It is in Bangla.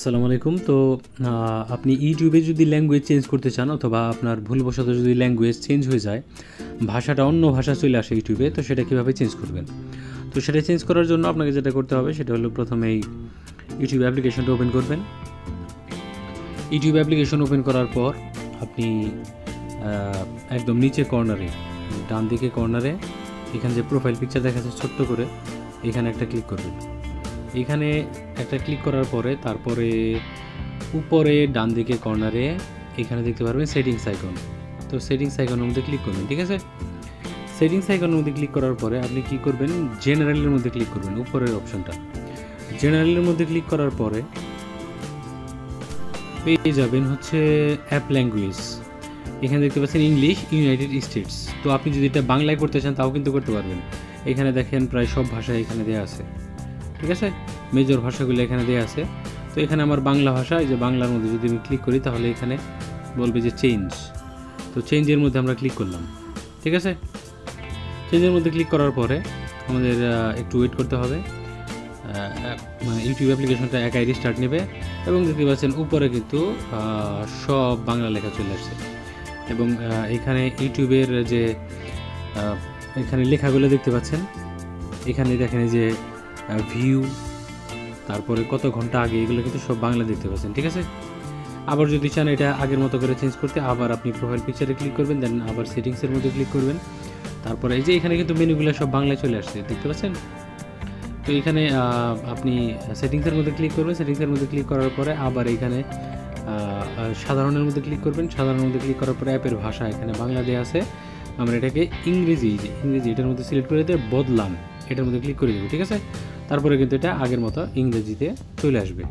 আসসালামু আলাইকুম। তো আপনি ইউটিউবে যদি ল্যাঙ্গুয়েজ চেঞ্জ করতে চান অথবা আপনার ভুলবশত যদি ল্যাঙ্গুয়েজ চেঞ্জ হয়ে যায়, ভাষাটা অন্য ভাষা চলে আসে ইউটিউবে, তো সেটা কীভাবে চেঞ্জ করবেন? তো সেটা চেঞ্জ করার জন্য আপনাকে যেটা করতে হবে সেটা হলো প্রথমেই ইউটিউব অ্যাপ্লিকেশনটা ওপেন করবেন। ইউটিউব অ্যাপ্লিকেশন ওপেন করার পর আপনি একদম নিচে কর্নারে, ডান দিকে কর্নারে এখানে যে প্রোফাইল পিকচার দেখা যাচ্ছে ছোট্ট করে, এখানে একটা ক্লিক করবেন। এখানে একটা ক্লিক করার পরে তারপরে উপরে ডান দিকে কর্নারে এখানে দেখতে পারবেন সেটিংস আইকন। তো সেটিংস আইকনের মধ্যে ক্লিক করবেন, ঠিক আছে? সেটিংস আইকনের মধ্যে ক্লিক করার পরে আপনি কী করবেন, জেনারেলের মধ্যে ক্লিক করবেন, উপরের অপশনটা। জেনারেলের মধ্যে ক্লিক করার পরে পেয়ে যাবেন হচ্ছে অ্যাপ ল্যাঙ্গুয়েজ। এখানে দেখতে পাচ্ছেন ইংলিশ ইউনাইটেড স্টেটস। তো আপনি যদি এটা বাংলায় করতে চান তাও কিন্তু করতে পারবেন। এখানে দেখেন প্রায় সব ভাষা এখানে দেওয়া আছে, ঠিক আছে? মেজর ভাষাগুলো এখানে দেওয়া আছে। তো এখানে আমার বাংলা ভাষা, এই যে বাংলার মধ্যে যদি আমি ক্লিক করি তাহলে এখানে বলবে যে চেঞ্জ। তো চেঞ্জের মধ্যে আমরা ক্লিক করলাম, ঠিক আছে? চেঞ্জের মধ্যে ক্লিক করার পরে আমাদের একটু ওয়েট করতে হবে। ইউটিউব অ্যাপ্লিকেশনটা একাই রিস্টার্ট নেবে এবং দেখতে পাচ্ছেন উপরে কিন্তু সব বাংলা লেখা চলে আসছে। এবং এখানে ইউটিউবের যে এখানে লেখাগুলো দেখতে পাচ্ছেন, এখানে দেখেন যে ভিউ, তারপরে কত ঘন্টা আগে, এগুলো কিন্তু সব বাংলা দেখতে পাচ্ছেন, ঠিক আছে? আবার যদি চান এটা আগের মতো করে চেঞ্জ করতে, আবার আপনি প্রোফাইল পিকচারে ক্লিক করবেন, দেন আবার সেটিংসের মধ্যে ক্লিক করবেন। তারপরে এই যে এখানে কিন্তু মেনুগুলো সব বাংলায় চলে আসছে, দেখতে পাচ্ছেন? তো এখানে আপনি সেটিংসের মধ্যে ক্লিক করবেন। সেটিংসের মধ্যে ক্লিক করার পরে আবার এখানে সাধারণের মধ্যে ক্লিক করবেন। সাধারণের মধ্যে ক্লিক করার পরে অ্যাপের ভাষা এখানে বাংলা দেওয়া আছে, আমরা এটাকে ইংরেজি এটার মধ্যে সিলেক্ট করে দিয়ে বদলান, এটার মধ্যে ক্লিক করে দেবো, ঠিক আছে? তারপরে কিন্তু এটা আগের মতো ইংরেজিতে চলে আসবে।